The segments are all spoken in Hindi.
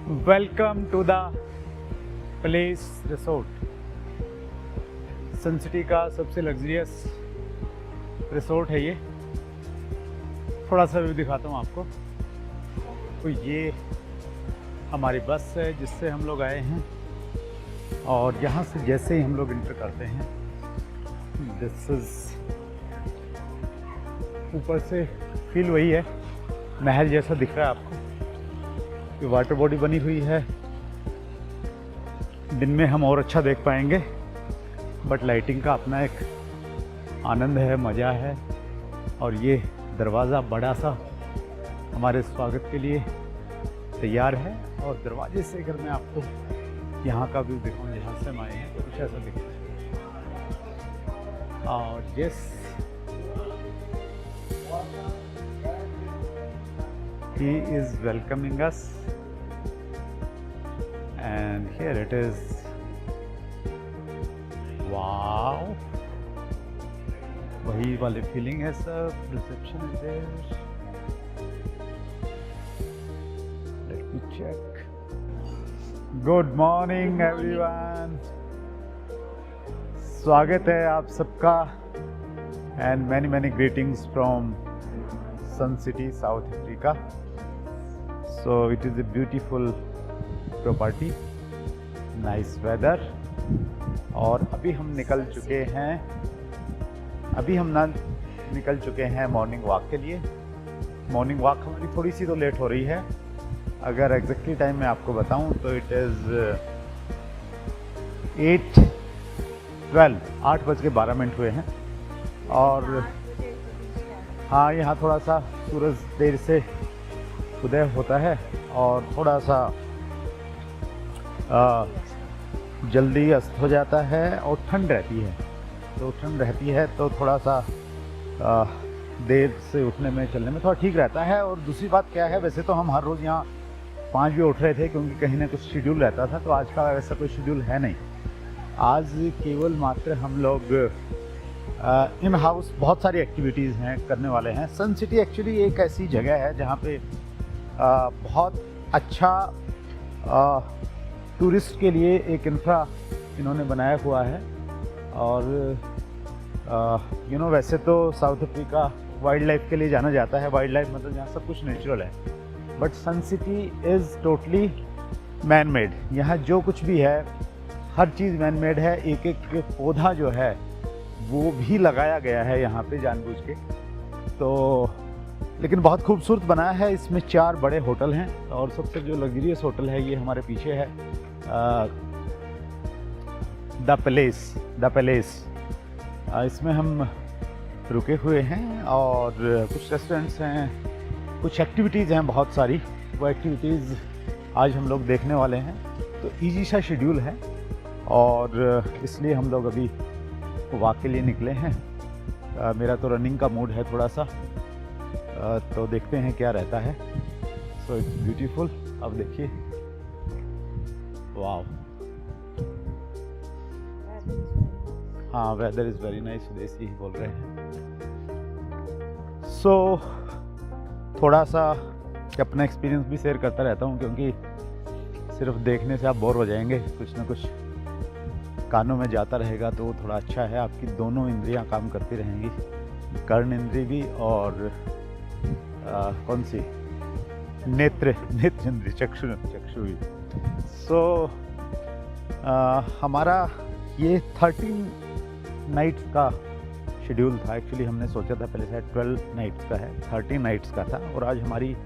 Welcome to the place resort. Sun City का सबसे लग्जरियस रिसोर्ट है ये। थोड़ा सा व्यू दिखाता हूँ आपको। तो ये हमारी बस है जिससे हम लोग आए हैं, और यहाँ से जैसे ही हम लोग इंटर करते हैं, दिस इज ऊपर से फील वही है, महल जैसा दिख रहा है आपको। ये वाटर बॉडी बनी हुई है। दिन में हम और अच्छा देख पाएंगे, बट लाइटिंग का अपना एक आनंद है, मज़ा है। और ये दरवाज़ा बड़ा सा हमारे स्वागत के लिए तैयार है। और दरवाजे से अगर मैं आपको यहाँ का व्यू दिखाऊँ, जहाँ से हम आए हैं, तो कुछ ऐसा दिखता है। और yes, he is welcoming us, and here it is. Wow, वही वाली फीलिंग है सब। Reception is there. Let me check. Good morning everyone, स्वागत है आप सबका, and many many greetings from Sun City, South Africa. So it is a beautiful property, nice weather। और अभी हम निकल चुके हैं मॉर्निंग वॉक के लिए। मॉर्निंग वॉक हमारी थोड़ी सी तो लेट हो रही है। अगर एग्जैक्टली टाइम मैं आपको बताऊं तो इट इज़ 8:12 हुए हैं। और हाँ, यहाँ थोड़ा सा सूरज देर से उदय होता है और थोड़ा सा जल्दी अस्त हो जाता है, और ठंड रहती है। तो थोड़ा सा देर से उठने में, चलने में थोड़ा ठीक रहता है। और दूसरी बात क्या है, वैसे तो हम हर रोज़ यहाँ 5 बजे उठ रहे थे, क्योंकि कहीं ना कुछ शेड्यूल रहता था। तो आज का वैसा कोई शेड्यूल है नहीं। आज केवल मात्र हम लोग इन हाउस बहुत सारी एक्टिविटीज़ हैं, करने वाले हैं। सन सिटी एक्चुअली एक ऐसी जगह है जहाँ पे बहुत अच्छा टूरिस्ट के लिए एक इंफ्रा इन्होंने बनाया हुआ है। और वैसे तो साउथ अफ्रीका वाइल्ड लाइफ के लिए जाना जाता है। वाइल्ड लाइफ मतलब यहाँ सब कुछ नेचुरल है, but Sun City is totally man made. यहाँ जो कुछ भी है, हर चीज़ मैन मेड है। एक एक पौधा जो है वो भी लगाया गया है यहाँ पे जानबूझ के। तो लेकिन बहुत खूबसूरत बनाया है। इसमें 4 बड़े होटल हैं, और सबसे जो लग्जरियस होटल है ये हमारे पीछे है, द पैलेस। इसमें हम रुके हुए हैं, और कुछ रेस्टोरेंट्स हैं, कुछ एक्टिविटीज़ हैं बहुत सारी। वो एक्टिविटीज़ आज हम लोग देखने वाले हैं। तो इजी सा शेड्यूल है, और इसलिए हम लोग अभी वॉक के लिए निकले हैं। मेरा तो रनिंग का मूड है थोड़ा सा, तो देखते हैं क्या रहता है। So it's beautiful. अब देखिए, वाव, हाँ, वेदर इज़ वेरी नाइस। देसी ही बोल रहे हैं। सो थोड़ा सा अपना एक्सपीरियंस भी शेयर करता रहता हूँ, क्योंकि सिर्फ देखने से आप बोर हो जाएंगे। कुछ ना कुछ कानों में जाता रहेगा तो वो थोड़ा अच्छा है। आपकी दोनों इंद्रियां काम करती रहेंगी, कर्ण इंद्री भी, और कौन सी, नेत्र इंद्री, चक्षु भी। सो हमारा ये 13 नाइट्स का शेड्यूल था। एक्चुअली हमने सोचा था पहले शायद 12 नाइट्स का है, 13 नाइट्स का था। और आज हमारी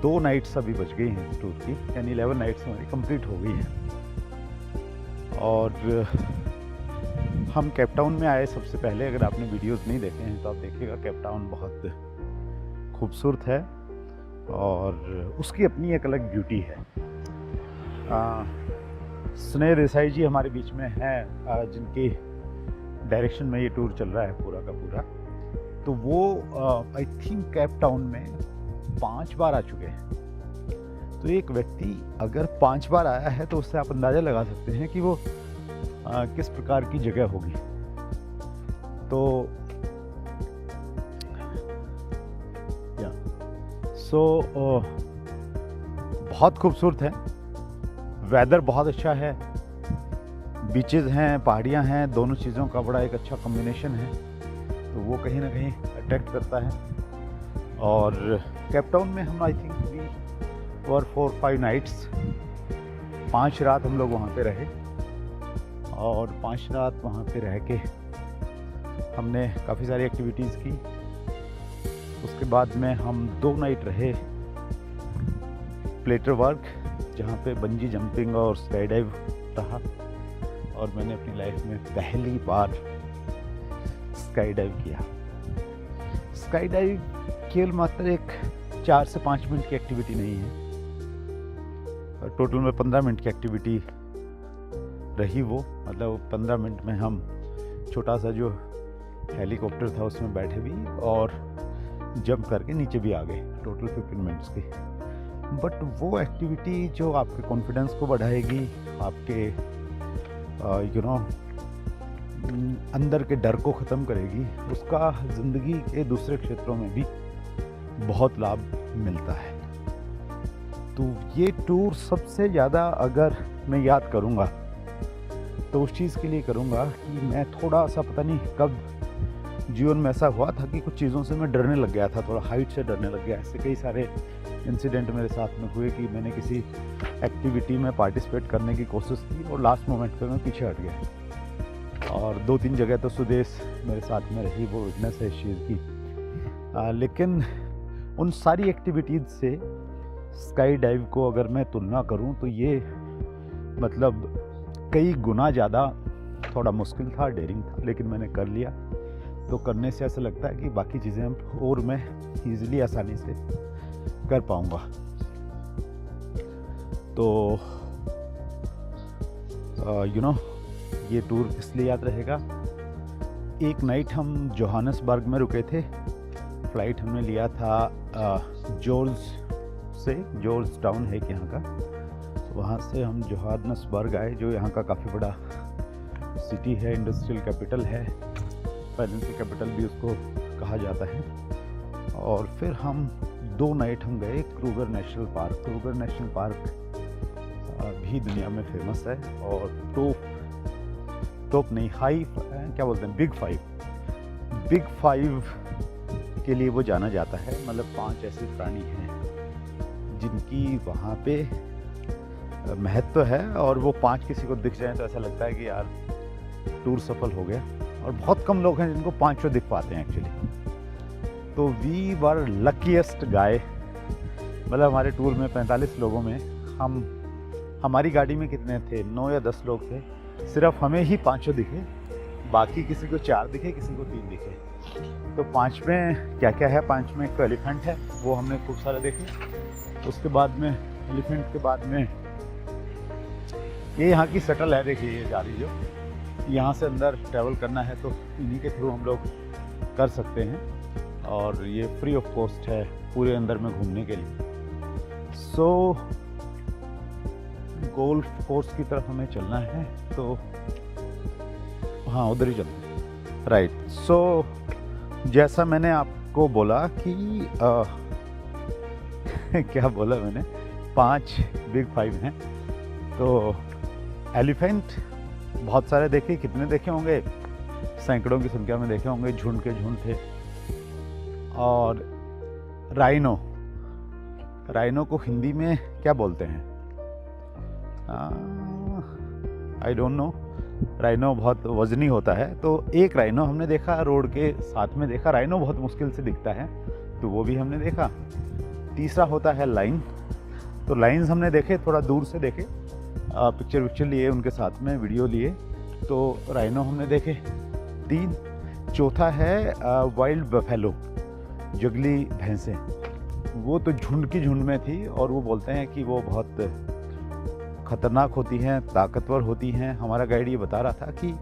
2 नाइट्स अभी बच गई हैं टूर की, यानी 11 नाइट्स हमारी कंप्लीट हो गई हैं। और हम केप टाउन में आए सबसे पहले। अगर आपने वीडियोस नहीं देखे हैं तो आप देखिएगा। केप टाउन बहुत खूबसूरत है, और उसकी अपनी एक अलग ब्यूटी है। स्नेह देसाई जी हमारे बीच में हैं, जिनकी डायरेक्शन में ये टूर चल रहा है पूरा का पूरा। तो वो आई थिंक केप टाउन में 5 बार आ चुके हैं। तो एक व्यक्ति अगर 5 बार आया है, तो उससे आप अंदाज़ा लगा सकते हैं कि वो किस प्रकार की जगह होगी। तो बहुत खूबसूरत है, वेदर बहुत अच्छा है, बीचेस हैं, पहाड़ियाँ हैं, दोनों चीज़ों का बड़ा एक अच्छा कॉम्बिनेशन है, तो वो कहीं ना कहीं अट्रैक्ट करता है। और केप टाउन में हम I think we were 4-5 nights, 5 रात हम लोग वहाँ पे रहे, और 5 रात वहाँ पे रह के हमने काफ़ी सारी एक्टिविटीज़ की। उसके बाद में हम 2 नाइट रहे प्लेटरवर्क, जहाँ पे बंजी जंपिंग और स्काई डाइव रहा, और मैंने अपनी लाइफ में पहली बार स्काई डाइव किया। स्काई डाइव केवल मात्र एक 4 से 5 मिनट की एक्टिविटी नहीं है, टोटल में 15 मिनट की एक्टिविटी रही वो। मतलब 15 मिनट में हम छोटा सा जो हेलीकॉप्टर था उसमें बैठे भी और जंप करके नीचे भी आ गए, टोटल 15 मिनट्स की। बट वो एक्टिविटी जो आपके कॉन्फिडेंस को बढ़ाएगी, आपके यू नो अंदर के डर को ख़त्म करेगी, उसका ज़िंदगी के दूसरे क्षेत्रों में भी बहुत लाभ मिलता है। तो ये टूर सबसे ज़्यादा अगर मैं याद करूँगा तो उस चीज़ के लिए करूँगा कि मैं थोड़ा सा, पता नहीं कब जीवन में ऐसा हुआ था कि कुछ चीज़ों से मैं डरने लग गया था, थोड़ा हाइट से डरने लग गया। ऐसे कई सारे इंसिडेंट मेरे साथ में हुए कि मैंने किसी एक्टिविटी में पार्टिसिपेट करने की कोशिश की और लास्ट मोमेंट पे मैं पीछे हट गया। और 2-3 जगह तो सुदेश मेरे साथ में रही, वो विटनेस है इस चीज़ की। लेकिन उन सारी एक्टिविटीज़ से स्काई डाइव को अगर मैं तुलना करूं तो ये मतलब कई गुना ज़्यादा थोड़ा मुश्किल था, डेयरिंग था, लेकिन मैंने कर लिया। तो करने से ऐसा लगता है कि बाकी चीज़ें और मैं ईज़िली आसानी से कर पाऊँगा। तो यू नो ये टूर इसलिए याद रहेगा। एक नाइट हम जोहानसबर्ग में रुके थे, फ़्लाइट हमने लिया था जॉर्ज से, जॉर्ज टाउन है कि यहाँ का, वहाँ से हम जोहानसबर्ग आए, जो यहाँ का काफ़ी बड़ा सिटी है, इंडस्ट्रियल कैपिटल है, फाइनेंशियल कैपिटल भी उसको कहा जाता है। और फिर हम 2 नाइट हम गए Kruger National park. Kruger National park भी दुनिया में फेमस है, और टॉप नहीं, हाई क्या बोलते हैं, बिग 5 के लिए वो जाना जाता है। मतलब 5 ऐसे प्राणी हैं जिनकी वहाँ पे महत्व है, और वो 5 किसी को दिख जाए तो ऐसा लगता है कि यार टूर सफल हो गया। और बहुत कम लोग हैं जिनको 5 दिख पाते हैं एक्चुअली। तो वी वर लकीएस्ट गाय। मतलब हमारे टूर में 45 लोगों में हमारी गाड़ी में कितने थे, 9 या 10 लोग थे, सिर्फ हमें ही 5 दिखे, बाकी किसी को 4 दिखे, किसी को 3 दिखे। तो 5 में क्या क्या है, 5 में एक एलिफेंट है, वो हमने खूब सारे देखे। उसके बाद में एलिफेंट के बाद में ये यहाँ की शटल है, देखिए ये जा रही, जो यहाँ से अंदर ट्रैवल करना है तो इन्हीं के थ्रू हम लोग कर सकते हैं, और ये फ्री ऑफ कॉस्ट है पूरे अंदर में घूमने के लिए। सो गोल्फ कोर्स की तरफ हमें चलना है, तो हाँ उधर ही चलते हैं, राइट। सो जैसा मैंने आपको बोला कि क्या बोला मैंने, 5 बिग 5 हैं। तो एलिफेंट बहुत सारे देखे, कितने देखे होंगे, सैकड़ों की संख्या में देखे होंगे, झुंड के झुंड थे। और राइनो को हिंदी में क्या बोलते हैं, आई डोंट नो। राइनो बहुत वजनी होता है, तो एक राइनो हमने देखा, रोड के साथ में देखा। राइनो बहुत मुश्किल से दिखता है, तो वो भी हमने देखा। तीसरा होता है लाइन। तो लाइन्स हमने देखे, थोड़ा दूर से देखे, पिक्चर लिए उनके साथ में, वीडियो लिए, तो राइनो हमने देखे 3। चौथा है वाइल्ड बफेलो, जंगली भैंसें। वो तो झुंड की झुंड में थी, और वो बोलते हैं कि वो बहुत ख़तरनाक होती हैं, ताकतवर होती हैं। हमारा गाइड ये बता रहा था कि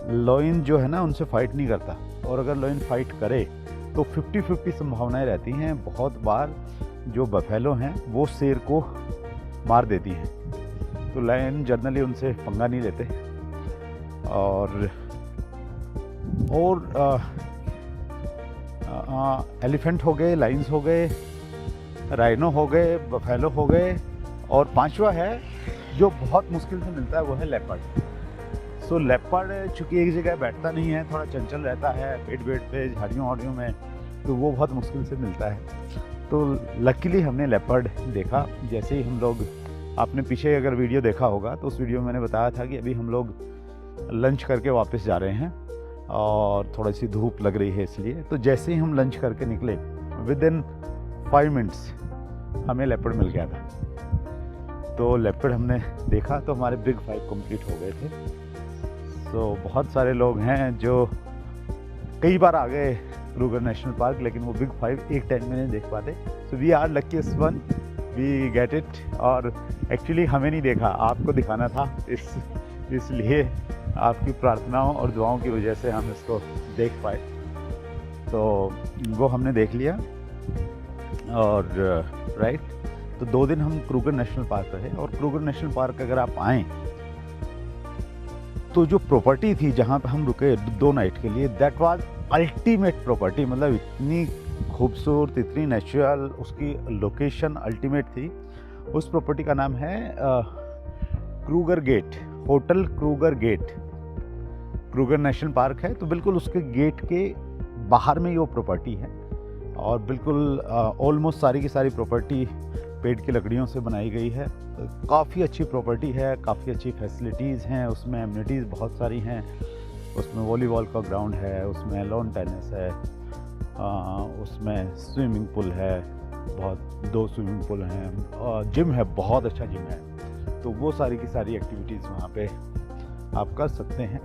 लॉयन जो है ना, उनसे फाइट नहीं करता, और अगर लॉयन फाइट करे तो 50-50 संभावनाएं रहती हैं। बहुत बार जो बफेलो हैं वो शेर को मार देती हैं, तो लायन जनरली उनसे पंगा नहीं लेते। और एलिफेंट हो गए, लाइन्स हो गए, राइनो हो गए, बफेलो हो गए, और पांचवा है जो बहुत मुश्किल से मिलता है वो है लेपर्ड। सो लेपर्ड चूँकि एक जगह बैठता नहीं है, थोड़ा चंचल रहता है पेड़ वेड़ पे झाड़ियों वाड़ियों में, तो वो बहुत मुश्किल से मिलता है। तो लकीली हमने लेपर्ड देखा। जैसे ही हम लोग, आपने पीछे अगर वीडियो देखा होगा तो उस वीडियो में मैंने बताया था कि अभी हम लोग लंच करके वापस जा रहे हैं और थोड़ी सी धूप लग रही है इसलिए। तो जैसे ही हम लंच करके निकले विद इन 5 मिनट्स हमें लेपर्ड मिल गया था। तो लेपर्ड हमने देखा तो हमारे बिग 5 कंप्लीट हो गए थे। तो बहुत सारे लोग हैं जो कई बार आ गए क्रूगर नेशनल पार्क, लेकिन वो बिग 5 एक टाइम में नहीं देख पाते। So we are luckiest one, we get it. और एक्चुअली हमें नहीं देखा, आपको दिखाना था, इसलिए आपकी प्रार्थनाओं और दुआओं की वजह से हम इसको देख पाए। तो वो हमने देख लिया। और राइट, तो 2 दिन हम क्रूगर नेशनल पार्क रहे। और क्रूगर नेशनल पार्क अगर आप आएँ तो जो प्रॉपर्टी थी जहाँ पे हम रुके 2 नाइट के लिए, दैट वाज अल्टीमेट प्रॉपर्टी। मतलब इतनी खूबसूरत, इतनी नेचुरल, उसकी लोकेशन अल्टीमेट थी। उस प्रॉपर्टी का नाम है Kruger Gate, hotel Kruger Gate. Kruger National Park है तो बिल्कुल उसके गेट के बाहर में ही वो प्रॉपर्टी है। और बिल्कुल ऑलमोस्ट सारी की सारी प्रॉपर्टी पेड़ की लकड़ियों से बनाई गई है। काफ़ी अच्छी प्रॉपर्टी है, काफ़ी अच्छी फैसिलिटीज़ हैं उसमें, एमिनिटीज़ बहुत सारी हैं उसमें। वॉलीबॉल का ग्राउंड है उसमें, लॉन टेनिस है उसमें, स्विमिंग पूल है, बहुत 2 स्विमिंग पूल हैं, और जिम है, बहुत अच्छा जिम है। तो वो सारी की सारी एक्टिविटीज़ वहाँ पे आप कर सकते हैं।